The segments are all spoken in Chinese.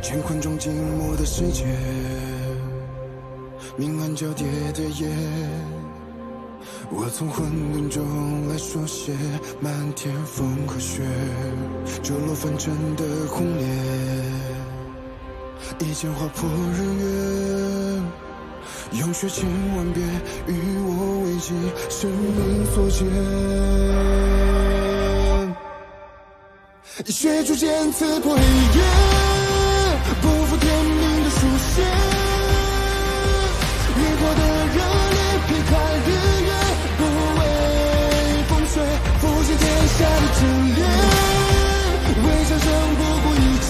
乾坤中静默的世界，明暗交叠的夜，我从混沌中来书写漫天风和雪，折落凡尘的红烈，一剑划破日月，用血千万遍与我为己，生命所见。血铸剑刺破黑夜，不负天命的书写，越过的热烈劈开日月，不畏风吹，复兴天下的真烈，为战胜不顾一切，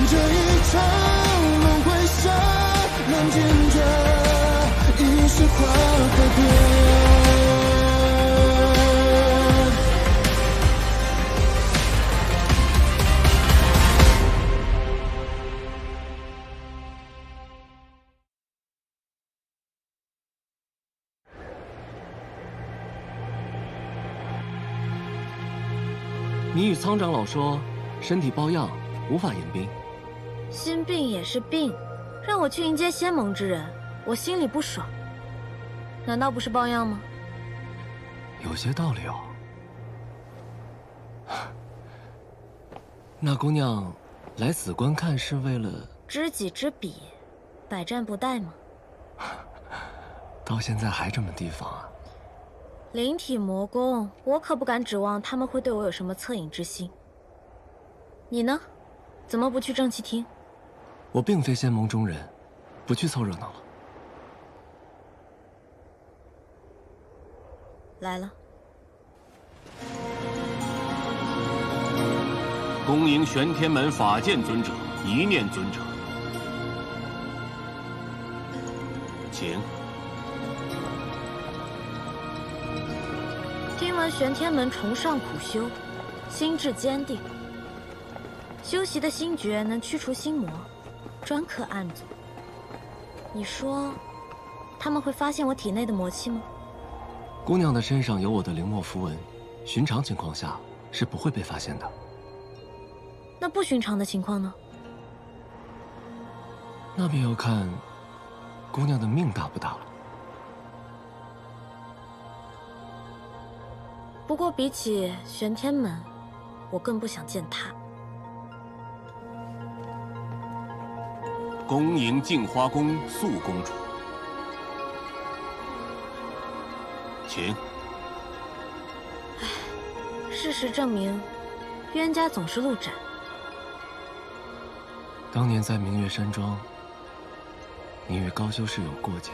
这一场轮回下，能见着一世花改变。你与苍长老说，身体抱恙，无法迎宾。心病也是病，让我去迎接仙盟之人，我心里不爽。难道不是抱恙吗？有些道理哦。那姑娘来此观看是为了知己知彼，百战不殆吗？到现在还这么提防啊？灵体魔宫，我可不敢指望他们会对我有什么恻隐之心。你呢？怎么不去正气厅？我并非仙盟中人，不去凑热闹了。来了。恭迎玄天门法剑尊者、一念尊者，请。听闻玄天门崇尚苦修，心智坚定，修习的心诀能驱除心魔，专克暗阻。你说，他们会发现我体内的魔气吗？姑娘的身上有我的灵墨符文，寻常情况下是不会被发现的。那不寻常的情况呢？那便要看姑娘的命大不大了。不过比起玄天门，我更不想见他。恭迎镜花宫素公主，请。事实证明，冤家总是路窄。当年在明月山庄，你与高修士有过节。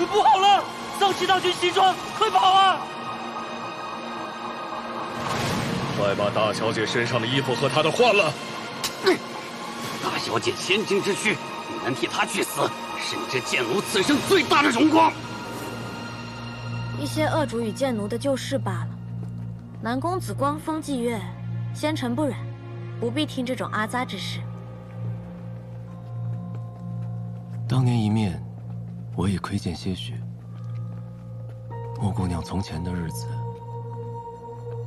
不好了！丧尸大军西川，快跑啊！快把大小姐身上的衣服和她的换了。大小姐千金之躯，你能替她去死，是你这贱奴此生最大的荣光。一些恶主与贱奴的旧事罢了。南公子光风霁月，仙尘不染，不必听这种阿杂之事。当年一面，我已窥见些许。莫姑娘从前的日子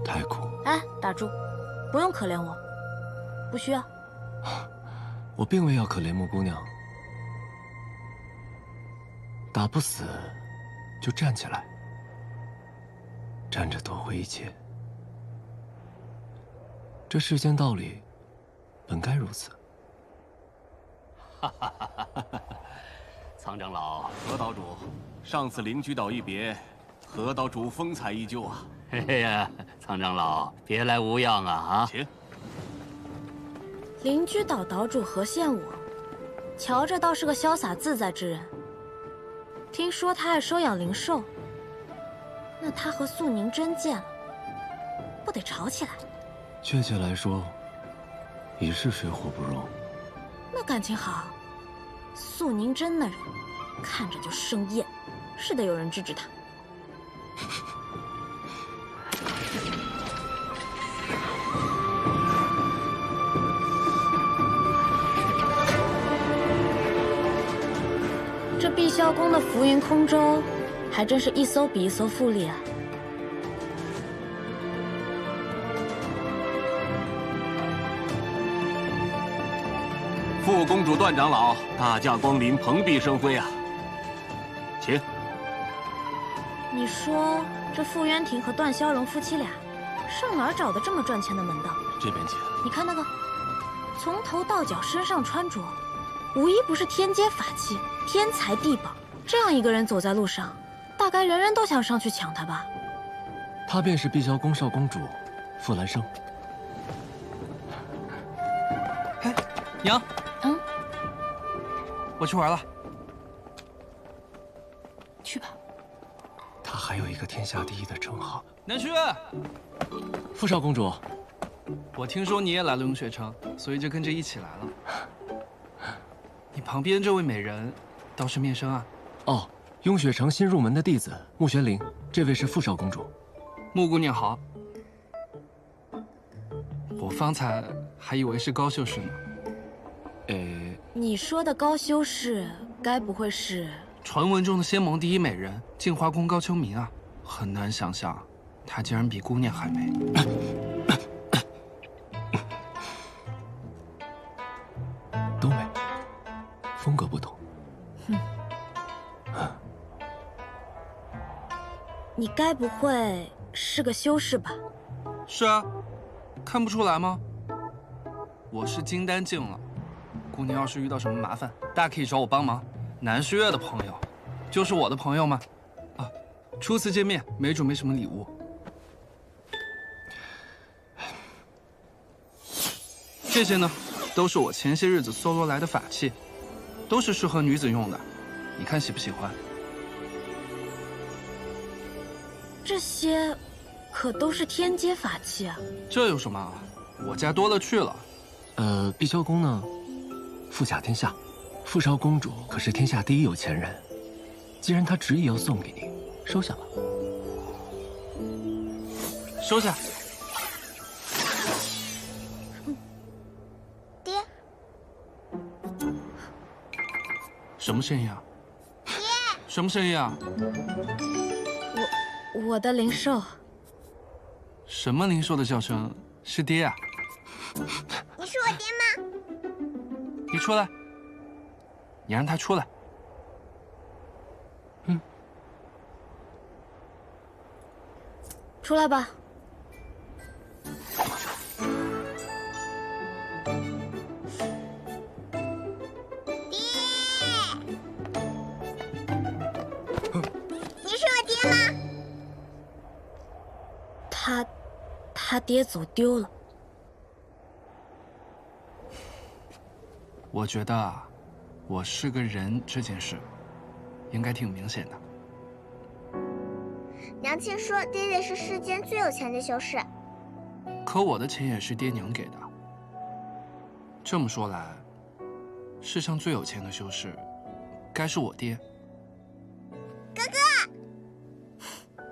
太苦。哎，打住，不用可怜我，不需要。我并未要可怜莫姑娘，打不死就站起来，站着夺回一切。这世间道理本该如此。苍长老、何岛主，上次灵居岛一别，何岛主风采依旧啊！嘿呀，苍长老，别来无恙啊！请。灵居岛岛主何羡我，瞧着倒是个潇洒自在之人。听说他爱收养灵兽，那他和素宁真见了，不得吵起来？确切来说，已是水火不容。那感情好，素宁真那人看着就生厌，是得有人制止他。这碧霄宫的浮云空舟，还真是一艘比一艘富丽啊！副公主段长老，大驾光临，蓬荜生辉啊！请。你说这傅渊庭和段萧荣夫妻俩，上哪儿找的这么赚钱的门道？这边请。你看那个，从头到脚身上穿着，无一不是天阶法器，天才地宝。这样一个人走在路上，大概人人都想上去抢他吧？她便是碧霄宫少公主，傅兰生。哎，娘。我去玩了。去吧。她还有一个天下第一的称号。南旭，傅少公主，我听说你也来了雍雪城，所以就跟着一起来了。你旁边这位美人，倒是面生啊。哦，雍雪城新入门的弟子穆玄灵，这位是傅少公主。穆姑娘好。我方才还以为是高修士呢。你说的高修士，该不会是传闻中的仙盟第一美人镜花宫高秋明啊？很难想象，她竟然比姑娘还美。都美，风格不同。你该不会是个修士吧？是啊，看不出来吗？我是金丹境了。姑娘要是遇到什么麻烦，大可以找我帮忙。南虚月的朋友，就是我的朋友吗？啊，初次见面，没准备什么礼物。这些呢，都是我前些日子搜罗来的法器，都是适合女子用的。你看喜不喜欢？这些可都是天阶法器啊！这有什么？我家多了去了。碧霄宫呢？富甲天下，傅少公主可是天下第一有钱人。既然她执意要送给你，收下吧。收下。爹，什么声音啊？爹，什么声音啊？我的灵兽。什么灵兽的叫声？是爹啊！你是我爹吗？你出来，你让他出来。出来吧。你是我爹吗？他爹走丢了。我觉得啊，我是个人这件事，应该挺明显的。娘亲说爹爹是世间最有钱的修士，可我的钱也是爹娘给的。这么说来，世上最有钱的修士，该是我爹。哥哥，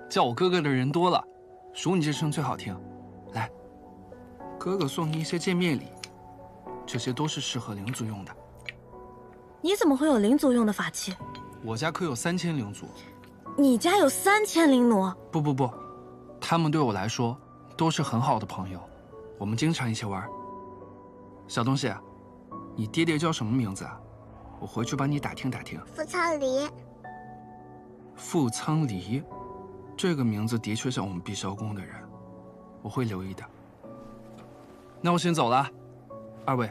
叫我哥哥的人多了，数你这声最好听。来，哥哥送你一些见面礼，这些都是适合灵族用的。你怎么会有灵族用的法器？我家可有3000灵族。你家有3000灵奴？不，他们对我来说都是很好的朋友，我们经常一起玩。小东西，你爹爹叫什么名字啊？我回去帮你打听打听。傅苍离。傅苍离，这个名字的确像我们碧霄宫的人，我会留意的。那我先走了，2位、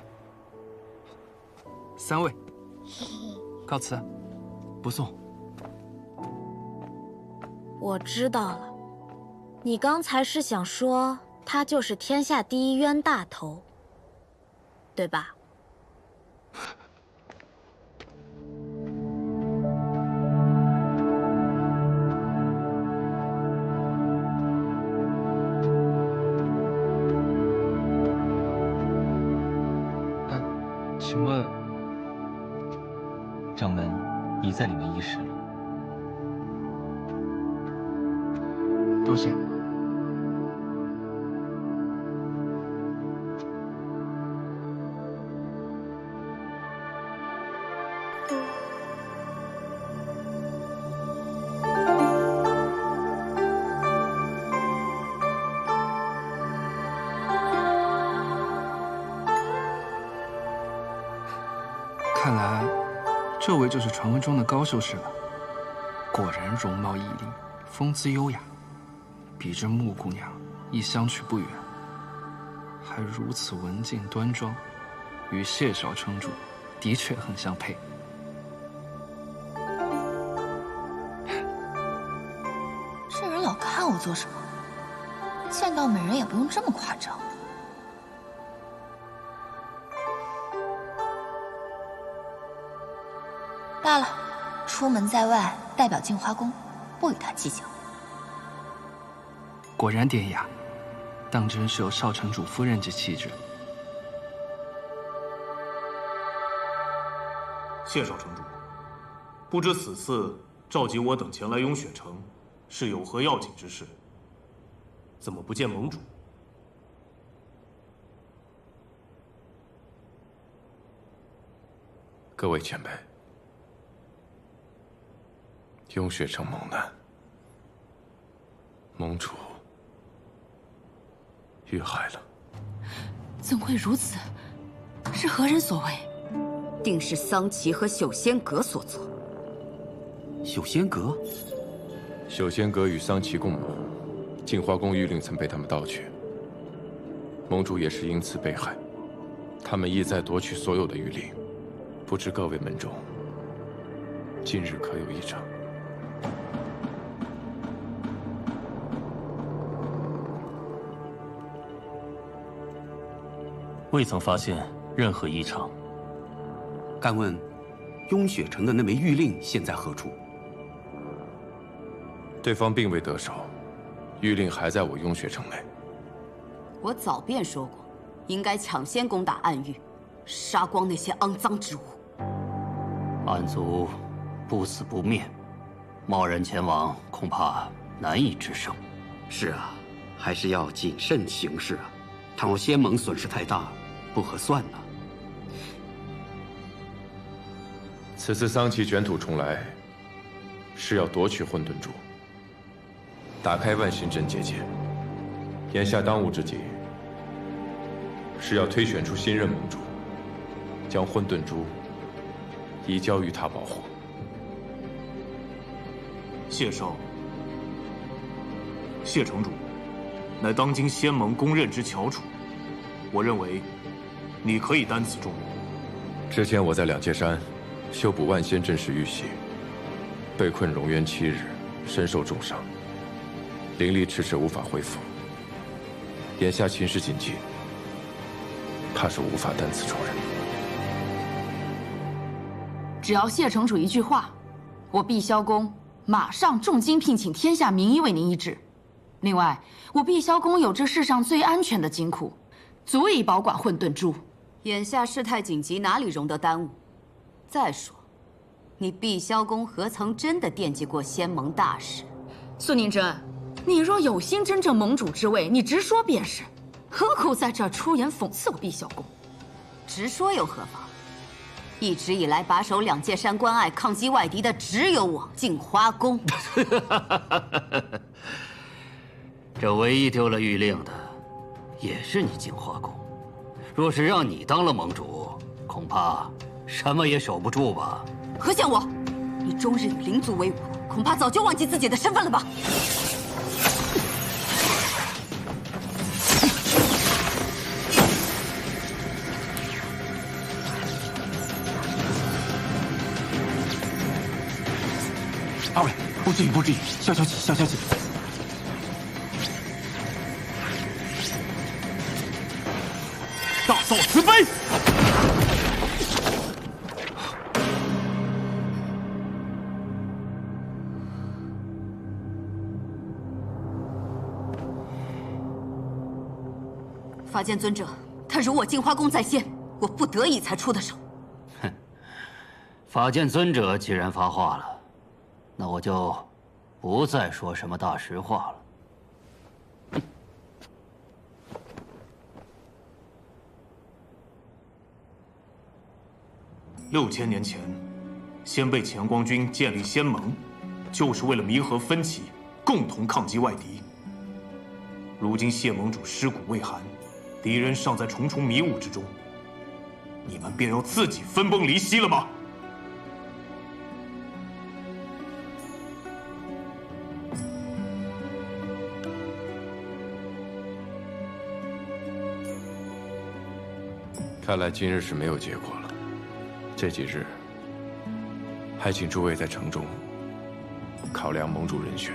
3位，告辞。不送。我知道了，你刚才是想说他就是天下第一冤大头，对吧？请问，掌门已在里面议事了。多谢。这位就是传闻中的高修士了。果然容貌异丽，风姿优雅，比这穆姑娘亦相去不远。还如此文静端庄，与谢少城主的确很相配。这人老看我做什么？见到美人也不用这么夸张。罢了，出门在外，代表镜花宫，不与他计较。果然典雅，当真是有少城主夫人之气质。谢少城主，不知此次召集我等前来雍雪城，是有何要紧之事？怎么不见盟主？各位前辈，雍雪城蒙难，盟主遇害了。怎会如此？是何人所为？定是桑琪和朽仙阁所做。朽仙阁？朽仙阁与桑琪共谋，镜花宫玉令曾被他们盗取，盟主也是因此被害。他们意在夺取所有的玉令，不知各位门中今日可有异常？未曾发现任何异常。敢问，雍雪城的那枚玉令现在何处？对方并未得手，玉令还在我雍雪城内。我早便说过，应该抢先攻打暗域，杀光那些肮脏之物。暗族不死不灭，贸然前往恐怕难以制胜。是啊，还是要谨慎行事啊！倘若仙盟损失太大，不合算呢。此次桑琪卷土重来，是要夺取混沌珠，打开万仙阵结界。眼下当务之急，是要推选出新任盟主，将混沌珠移交于他保护。谢少，谢城主，乃当今仙盟公认之翘楚，我认为你可以担此重任。之前我在两界山修补万仙阵时遇袭，被困荣渊7日，身受重伤，灵力迟迟无法恢复。眼下情势紧急，怕是无法担此重任。只要谢城主一句话，我碧霄宫马上重金聘请天下名医为您医治。另外，我碧霄宫有这世上最安全的金库，足以保管混沌珠。眼下事态紧急，哪里容得耽误？再说，你碧霄宫何曾真的惦记过仙盟大事？苏宁真，你若有心争这盟主之位，你直说便是，何苦在这儿出言讽刺我碧霄宫？直说又何妨？一直以来把守两界山关隘、抗击外敌的只有我镜花宫。这唯一丢了玉令的，也是你镜花宫。若是让你当了盟主，恐怕什么也守不住吧？何想我？你终日与灵族为伍，恐怕早就忘记自己的身份了吧？二位，不至于，不至于，消消气，消消气。大嫂慈悲。法剑尊者，他辱我镜花宫在先，我不得已才出的手。哼，法剑尊者既然发话了，那我就不再说什么大实话了。6000年前，先辈乾光军建立仙盟，就是为了弥合分歧，共同抗击外敌。如今谢盟主尸骨未寒，敌人尚在重重迷雾之中，你们便要自己分崩离析了吗？看来今日是没有结果了。这几日，还请诸位在城中考量盟主人选，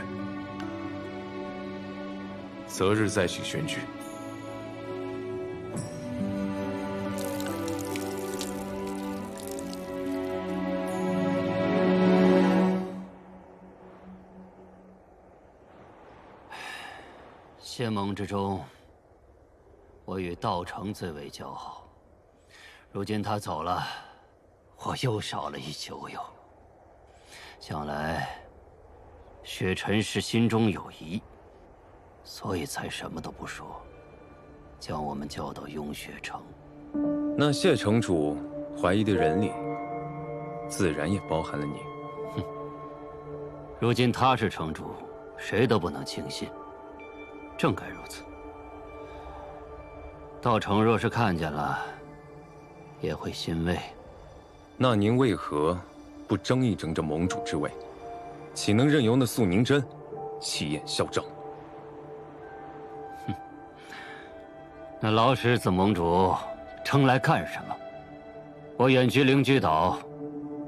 择日再行选举。谢盟之中，我与道成最为交好。如今他走了，我又少了一球友。想来，雪尘是心中有疑，所以才什么都不说，将我们叫到雍雪城。那谢城主怀疑的人里，自然也包含了你。哼，如今他是城主，谁都不能轻信。正该如此。道成若是看见了，也会欣慰。那您为何不争一争这盟主之位？岂能任由那素宁真气焰嚣张？哼，那老狮子盟主争来干什么？我远居灵居岛，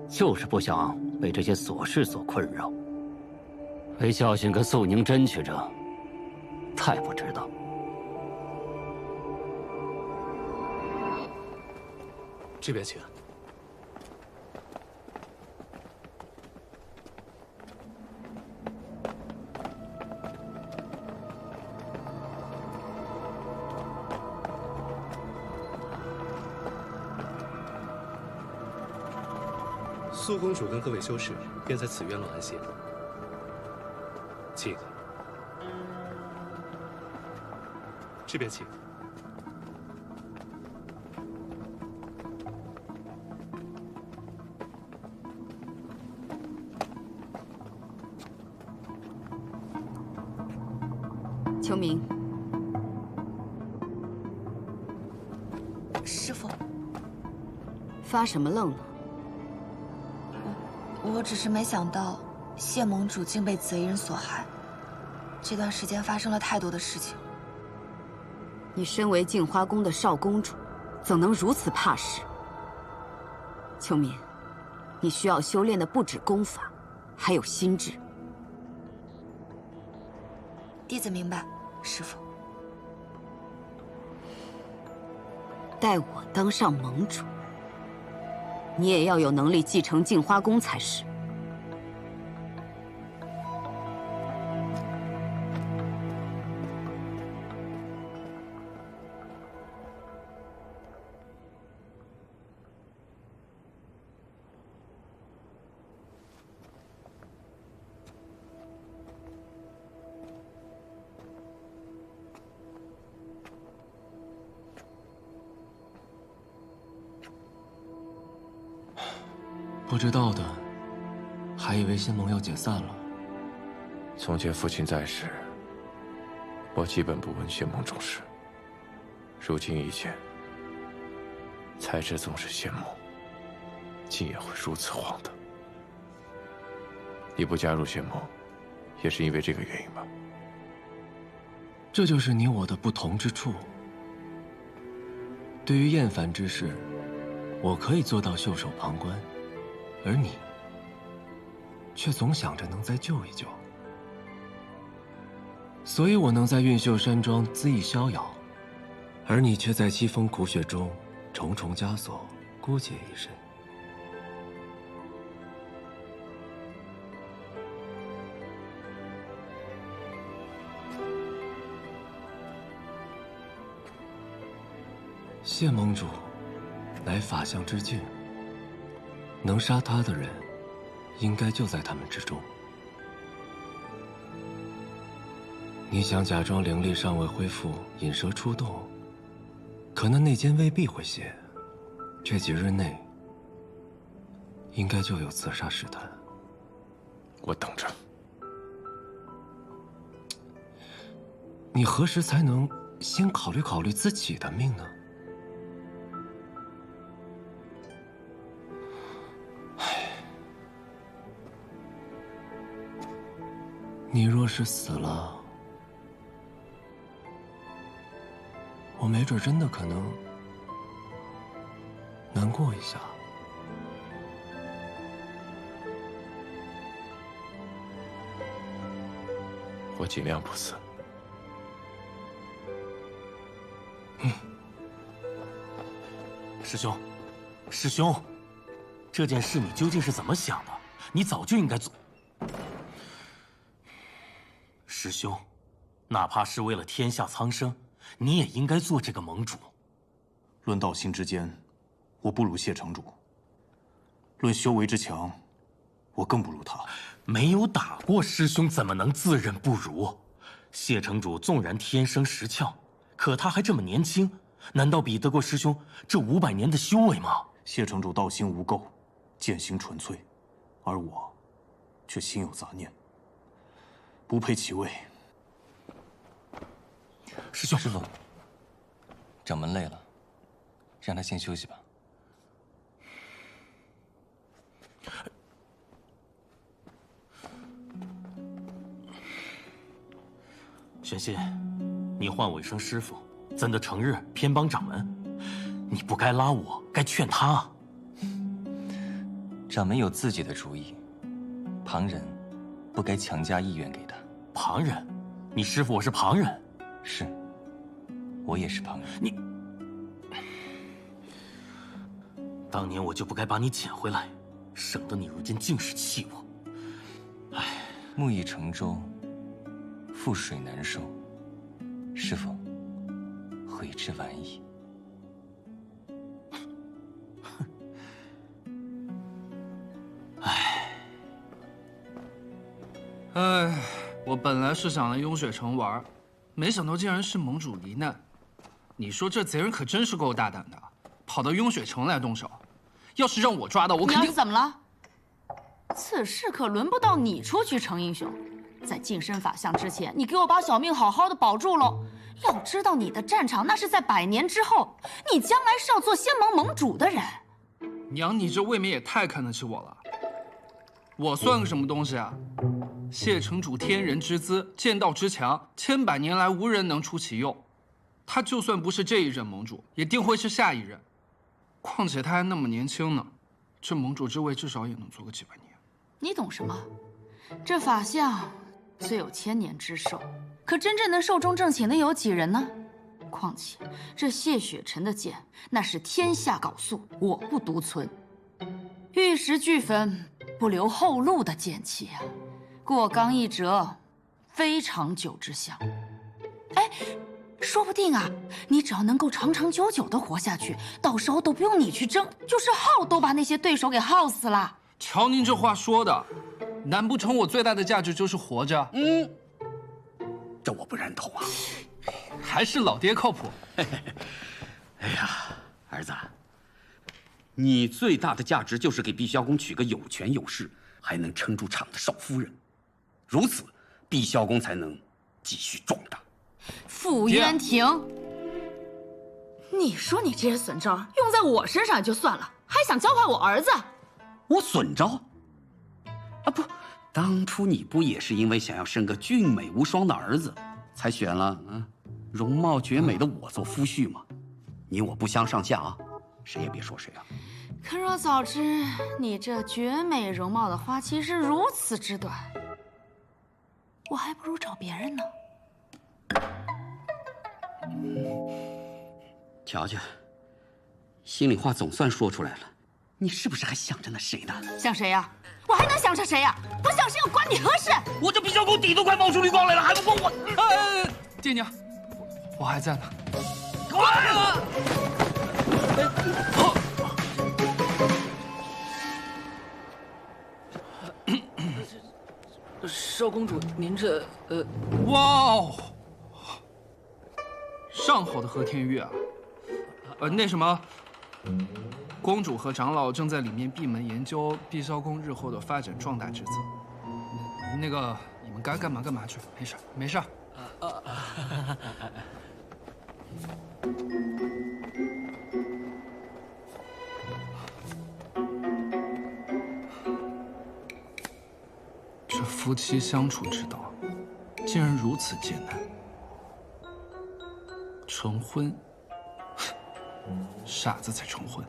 就是不想被这些琐事所困扰。为教训跟素宁真去争，太不值当。这边请。苏公主跟各位修士便在此院落安歇，请。这边请。秋明，师父，发什么愣呢？我只是没想到谢盟主竟被贼人所害。这段时间发生了太多的事情。你身为镜花宫的少公主，怎能如此怕事？秋明，你需要修炼的不止功法，还有心智。弟子明白，师父。待我当上盟主，你也要有能力继承镜花宫才是。不知道的，还以为新盟要解散了。从前父亲在时，我基本不问谢盟重事。如今一见，才知纵是谢盟，竟也会如此荒唐。你不加入谢盟，也是因为这个原因吧？这就是你我的不同之处。对于厌烦之事，我可以做到袖手旁观。而你，却总想着能再救一救，所以我能在韵秀山庄恣意逍遥，而你却在凄风苦雪中重重枷锁，孤孑一身。谢盟主，乃法相之境。能杀他的人，应该就在他们之中。你想假装灵力尚未恢复，引蛇出洞，可那内奸未必会谢。这几日内，应该就有刺杀试探。我等着。你何时才能先考虑考虑自己的命呢？你若是死了，我没准真的可能难过一下。我尽量不死。师兄，师兄，这件事你究竟是怎么想的？你早就应该做。师兄，哪怕是为了天下苍生，你也应该做这个盟主。论道心之间，我不如谢城主；论修为之强，我更不如他。没有打过师兄，怎么能自认不如？谢城主纵然天生识窍，可他还这么年轻，难道比得过师兄这500年的修为吗？谢城主道心无垢，剑行纯粹，而我却心有杂念，不配其位。师兄，师傅，掌门累了，让他先休息吧。玄心，你唤我一声师傅，怎的成日偏帮掌门？你不该拉我，该劝他。掌门有自己的主意，旁人不该强加意愿给他。旁人？你师傅我是旁人？是，我也是旁人。你，当年我就不该把你捡回来，省得你如今尽是气我。唉，木已成舟，覆水难收。师傅，悔之晚矣。哎，我本来是想来雍雪城玩，没想到竟然是盟主罹难。你说这贼人可真是够大胆的，跑到雍雪城来动手。要是让我抓到，我肯定……你要是怎么了？此事可轮不到你出去成英雄。在晋升法相之前，你给我把小命好好的保住喽。要知道，你的战场那是在100年之后，你将来是要做仙盟盟主的人。娘，你这未免也太看得起我了。我算个什么东西啊？谢城主天人之姿，剑道之强，千百年来无人能出其右。他就算不是这一任盟主，也定会是下一任。况且他还那么年轻呢，这盟主之位至少也能做个几百年。你懂什么？这法相虽有1000年之寿，可真正能寿终正寝的有几人呢？况且这谢雪尘的剑，那是天下缟素，我不独存。玉石俱焚，不留后路的剑气啊！过刚一折，非长久之相。哎，说不定啊，你只要能够长长久久的活下去，到时候都不用你去争，就是耗都把那些对手给耗死了。瞧您这话说的，难不成我最大的价值就是活着？这我不认同啊！还是老爹靠谱。哎呀，儿子，你最大的价值就是给碧霄宫娶个有权有势，还能撑住场的少夫人，如此，碧霄宫才能继续壮大。傅渊庭，你说你这些损招用在我身上也就算了，还想教坏我儿子？我损招？啊不，当初你不也是因为想要生个俊美无双的儿子，才选了容貌绝美的我做夫婿吗？你我不相上下啊，谁也别说谁啊。可若早知你这绝美容貌的花期是如此之短，我还不如找别人呢。瞧瞧，心里话总算说出来了，你是不是还想着那谁呢？想谁呀？我还能想着谁呀？不想谁又关你何事？我这碧霄宫底都快冒出绿光来了，还不够我？爹娘，我还在呢。少公主，您这哇哦，上好的和田玉啊！那什么，公主和长老正在里面闭门研究碧霄宫日后的发展壮大之策。那个，你们该干嘛干嘛去，没事没事。这夫妻相处之道，竟然如此艰难。成婚，傻子才成婚。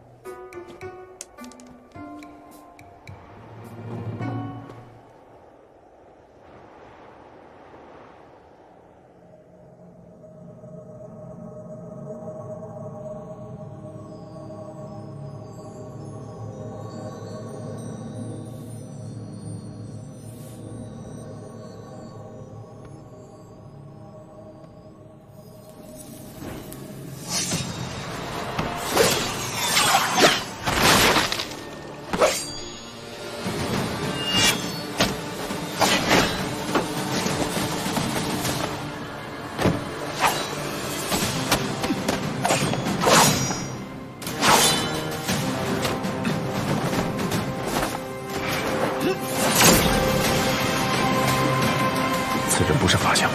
此人不是法相，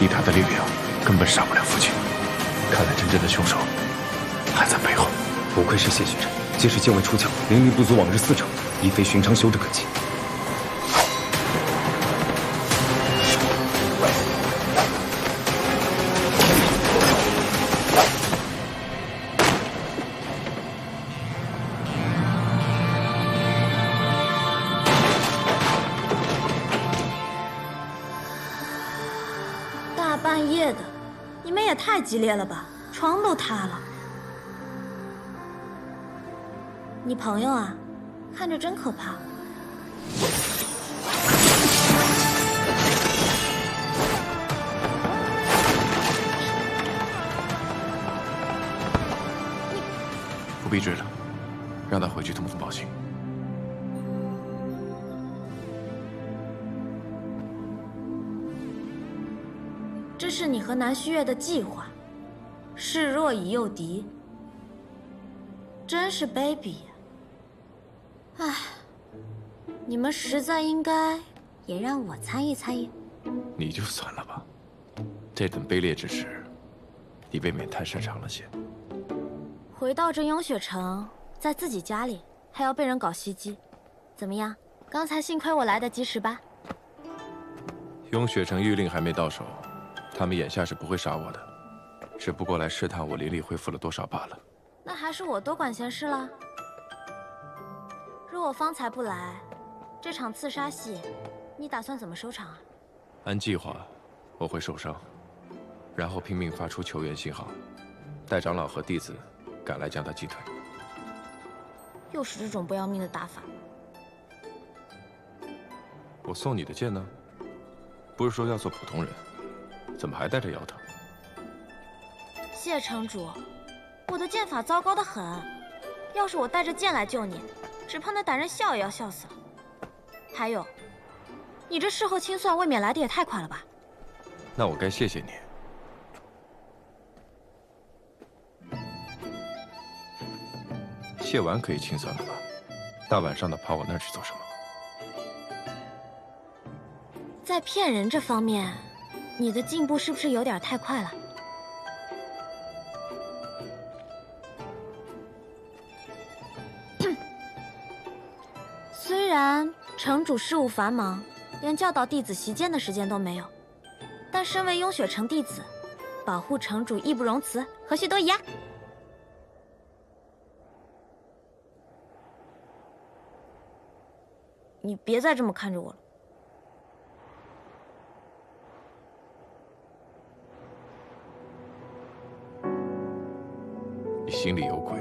以他的力量根本杀不了父亲。看来真正的凶手还在背后。不愧是谢雪辰，即使境外出鞘，灵力不足往日4成，亦非寻常修之可及。大半夜的，你们也太激烈了吧，床都塌了。你朋友啊，看着真可怕。不必追了，让他回去通风报信。这是你和南虚月的计划，示弱以诱敌，真是卑鄙呀！唉，你们实在应该也让我参与参与。你就算了吧，这等卑劣之事，你未免太擅长了些。回到这雍雪城，在自己家里还要被人搞袭击，怎么样？刚才幸亏我来得及时吧？雍雪城谕令还没到手，他们眼下是不会杀我的，只不过来试探我灵力恢复了多少罢了。那还是我多管闲事了。若我方才不来，这场刺杀戏，你打算怎么收场啊？按计划，我会受伤，然后拼命发出求援信号，待长老和弟子赶来将他击退。又是这种不要命的打法。我送你的剑呢？不是说要做普通人，怎么还带着摇头？谢城主，我的剑法糟糕得很，要是我带着剑来救你，只怕那歹人笑也要笑死了。还有，你这事后清算未免来得也太快了吧？那我该谢谢你。谢完可以清算了吧？大晚上的跑我那儿去做什么？在骗人这方面，你的进步是不是有点太快了？虽然城主事务繁忙，连教导弟子习剑的时间都没有，但身为雍雪城弟子，保护城主义不容辞，何须多疑啊？你别再这么看着我了。你心里有鬼。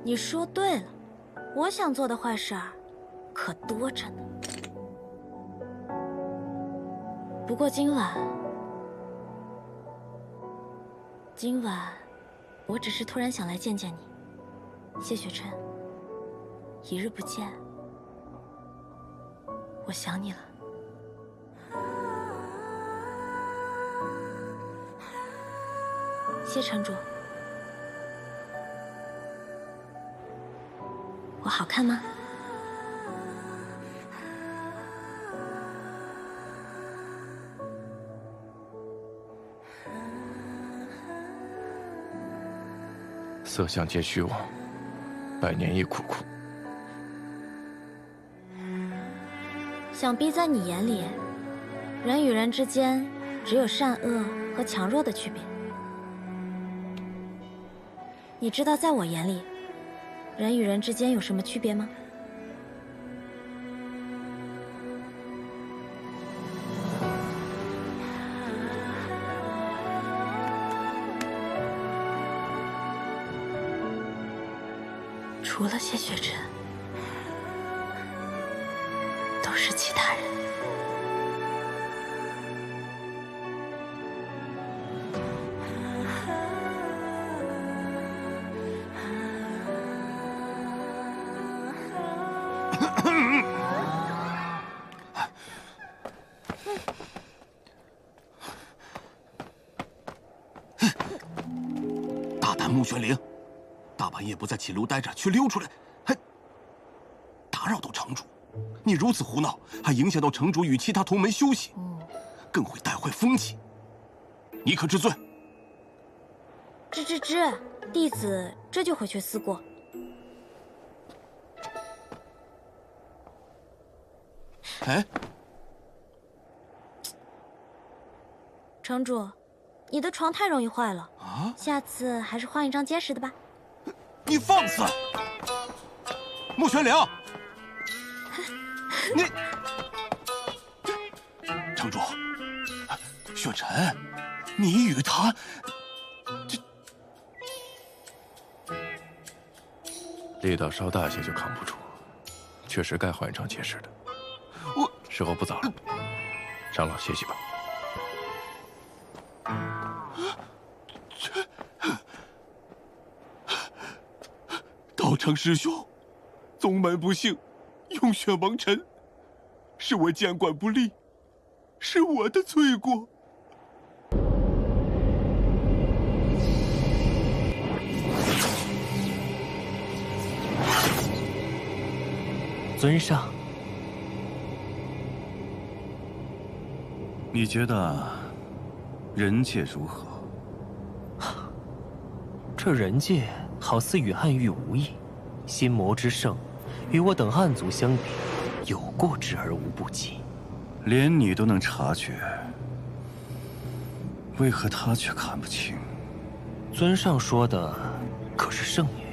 你说对了，我想做的坏事儿可多着呢。不过今晚，我只是突然想来见见你，谢雪辰。一日不见，我想你了。谢城主，我好看吗？色相皆虚妄，百年亦苦苦。想必在你眼里，人与人之间只有善恶和强弱的区别。你知道在我眼里，人与人之间有什么区别吗？除了谢雪辰，都是其他人。但穆玄灵，大半夜不在寝楼待着，却溜出来，还打扰到城主。你如此胡闹，还影响到城主与其他同门休息，更会带坏风气。你可知罪？知，弟子这就回去思过。哎，城主，你的床太容易坏了啊！下次还是换一张结实的吧。你放肆！穆玄灵，你，城主，雪晨，你与他，力道稍大些就扛不住，确实该换一张结实的。时候不早了，长老歇息吧。道成师兄，宗门不幸，用血蒙尘，是我监管不力，是我的罪过。尊上，你觉得人界如何？这人界好似与暗域无异，心魔之盛，与我等暗族相比，有过之而无不及。连你都能察觉，为何他却看不清？尊上说的可是圣女？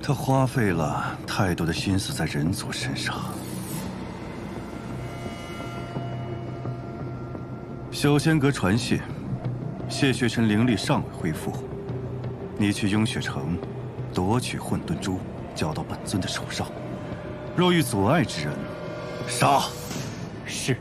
他花费了太多的心思在人族身上。小仙阁传信，谢雪尘灵力尚未恢复，你去雍雪城夺取混沌珠，交到本尊的手上。若遇阻碍之人，杀！是。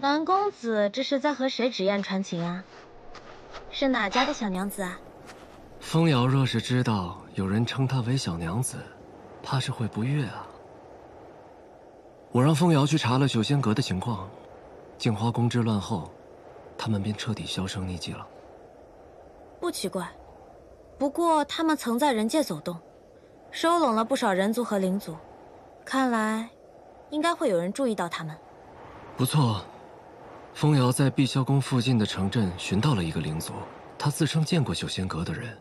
南公子这是在和谁纸砚传情啊？是哪家的小娘子啊？风瑶若是知道有人称她为小娘子，怕是会不悦啊。我让风瑶去查了九仙阁的情况，镜花宫之乱后，他们便彻底销声匿迹了。不奇怪，不过他们曾在人界走动，收拢了不少人族和灵族，看来应该会有人注意到他们。不错。风瑶在碧霄宫附近的城镇寻到了一个灵族，他自称见过九仙阁的人，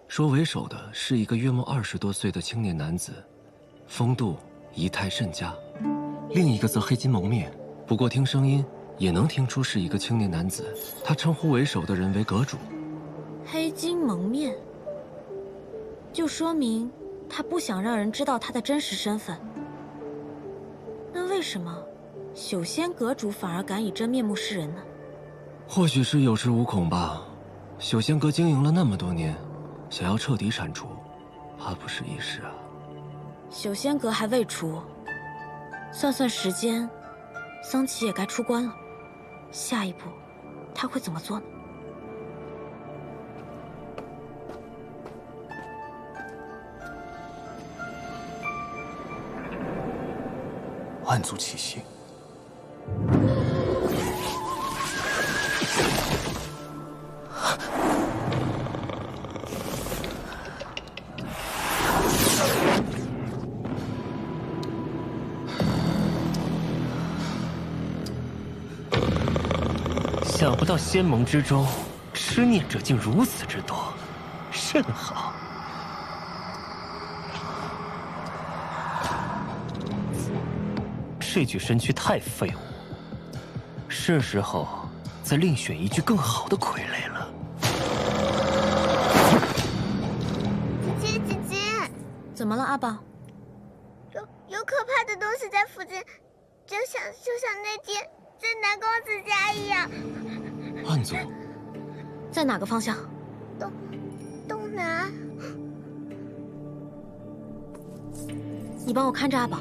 说为首的是一个约莫20多岁的青年男子，风度仪态甚佳。另一个则黑金蒙面，不过听声音也能听出是一个青年男子。他称呼为首的人为阁主。黑金蒙面，就说明他不想让人知道他的真实身份。那为什么九仙阁主反而敢以真面目示人呢？或许是有恃无恐吧。九仙阁经营了那么多年，想要彻底铲除，怕不是一时啊。九仙阁还未除，算算时间，桑琪也该出关了。下一步，他会怎么做呢？暗族气息。想不到仙盟之中，痴念者竟如此之多，甚好。这具身躯太废物，是时候再另选一具更好的傀儡了。姐姐，怎么了，阿宝？有可怕的东西在附近，就像那天在南公子家一样。暗族在哪个方向？东南。你帮我看着阿宝。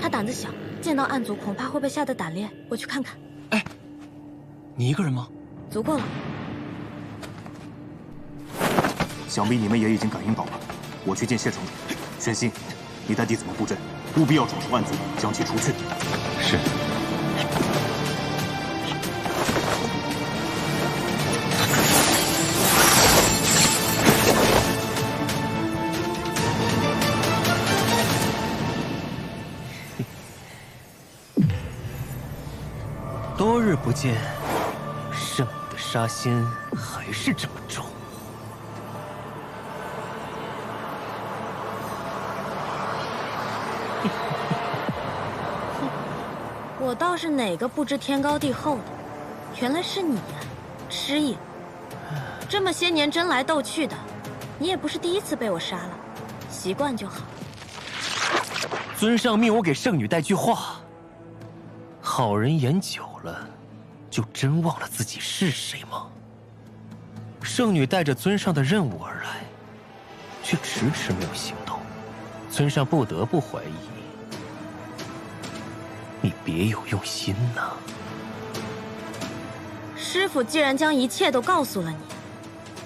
他胆子小，见到暗族恐怕会被吓得胆裂。我去看看。哎，你一个人吗？足够了。想必你们也已经感应到了。我去见谢城主。玄心，你带弟子们布阵，务必要找出暗族，将其除去。是。多日不见，圣女的杀心还是这么重。我倒是哪个不知天高地厚的，原来是你呀，师爷。这么些年争来斗去的，你也不是第一次被我杀了，习惯就好。尊上命我给圣女带句话：好人演久了，就真忘了自己是谁吗？圣女带着尊上的任务而来，却迟迟没有行动，尊上不得不怀疑你别有用心呐。师父既然将一切都告诉了你，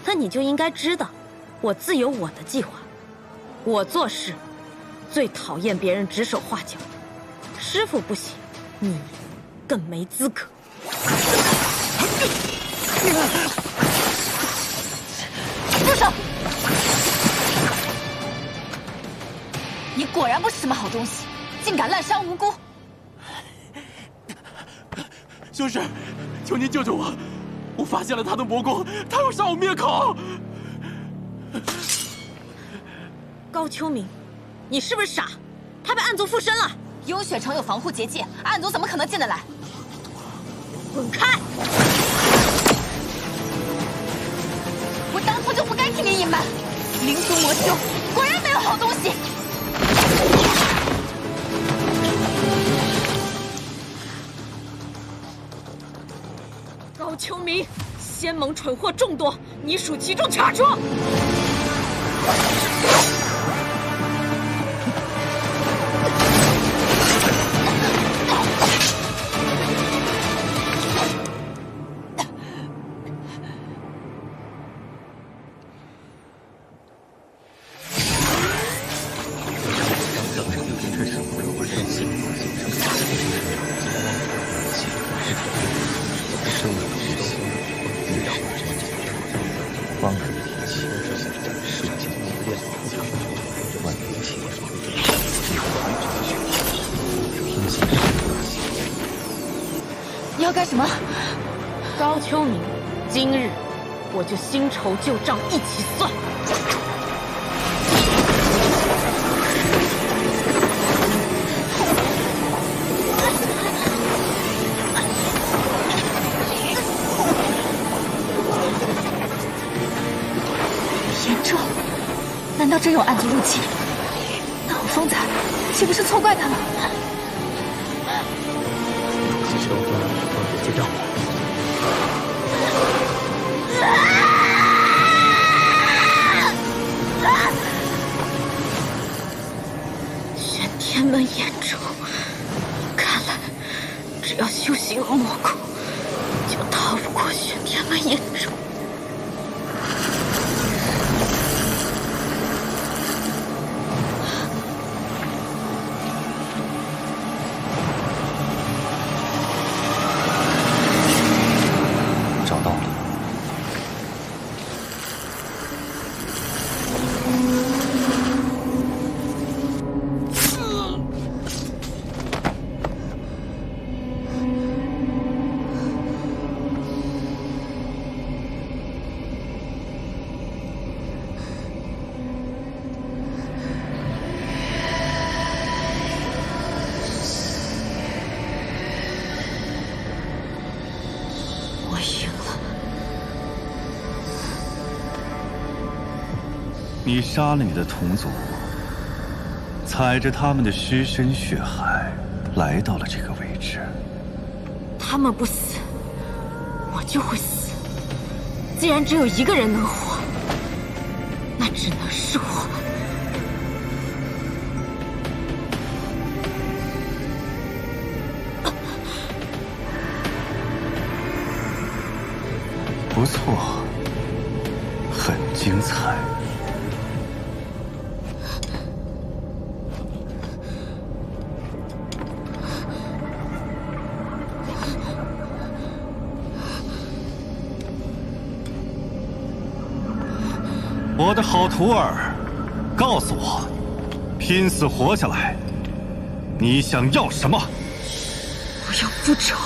那你就应该知道，我自有我的计划。我做事最讨厌别人指手画脚，师父不行，你更没资格。住手！你果然不是什么好东西，竟敢滥杀无辜！修士，求您救救我！我发现了他的魔功，他要杀我灭口！高秋明，你是不是傻？他被暗族附身了。幽雪城有防护结界，暗族怎么可能进得来？滚开！我当初就不该替你隐瞒。灵族魔修果然没有好东西。高秋明，仙盟蠢货众多，你属其中查出。你要干什么？高秋明，今日我就新仇旧账一起算。严重，难道真有暗族入侵？那我风采岂不是错怪他了？结账。玄天门严重，看来只要修行了魔功，就逃不过玄天门严重。你杀了你的同族，踩着他们的尸身血海，来到了这个位置。他们不死，我就会死。既然只有一个人能活，那只能是我。我的好徒儿，告诉我，拼死活下来，你想要什么？我要复仇。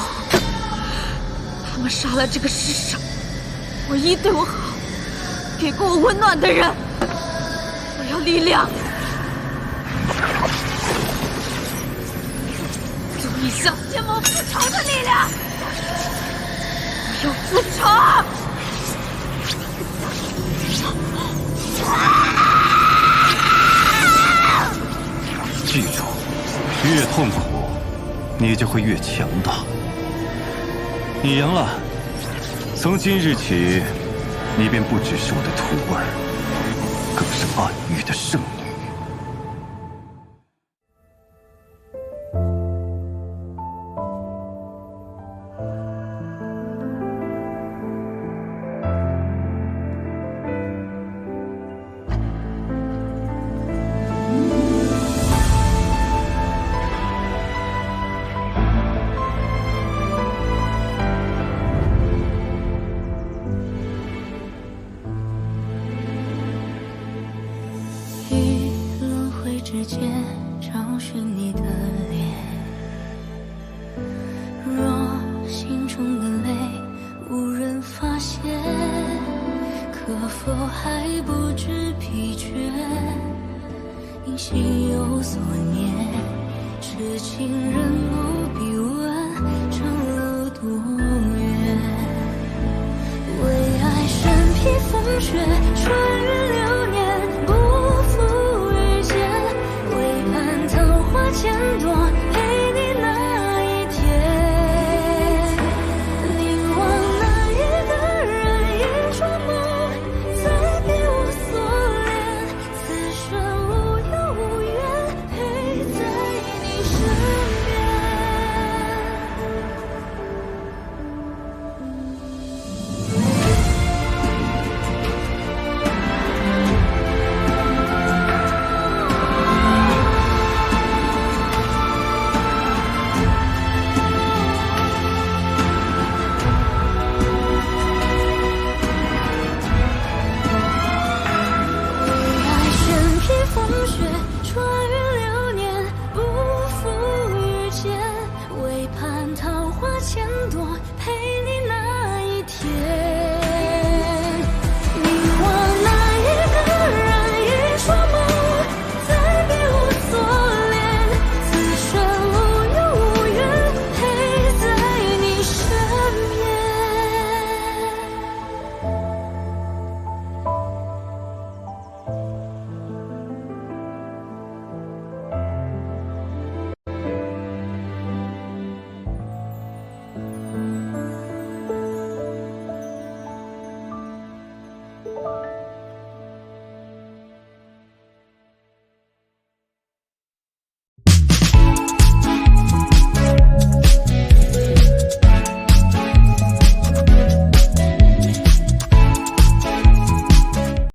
他们杀了这个世上唯一对我好、给过我温暖的人。我要力量，足以向邪魔复仇的力量。我要复仇。记住，越痛苦，你就会越强大。你赢了，从今日起，你便不只是我的徒儿，更是暗域的圣女。之间找寻你的脸，若心中的泪无人发现，可否还不知疲倦？因心有所念，痴情人不必问长路多远，为爱身披风雪。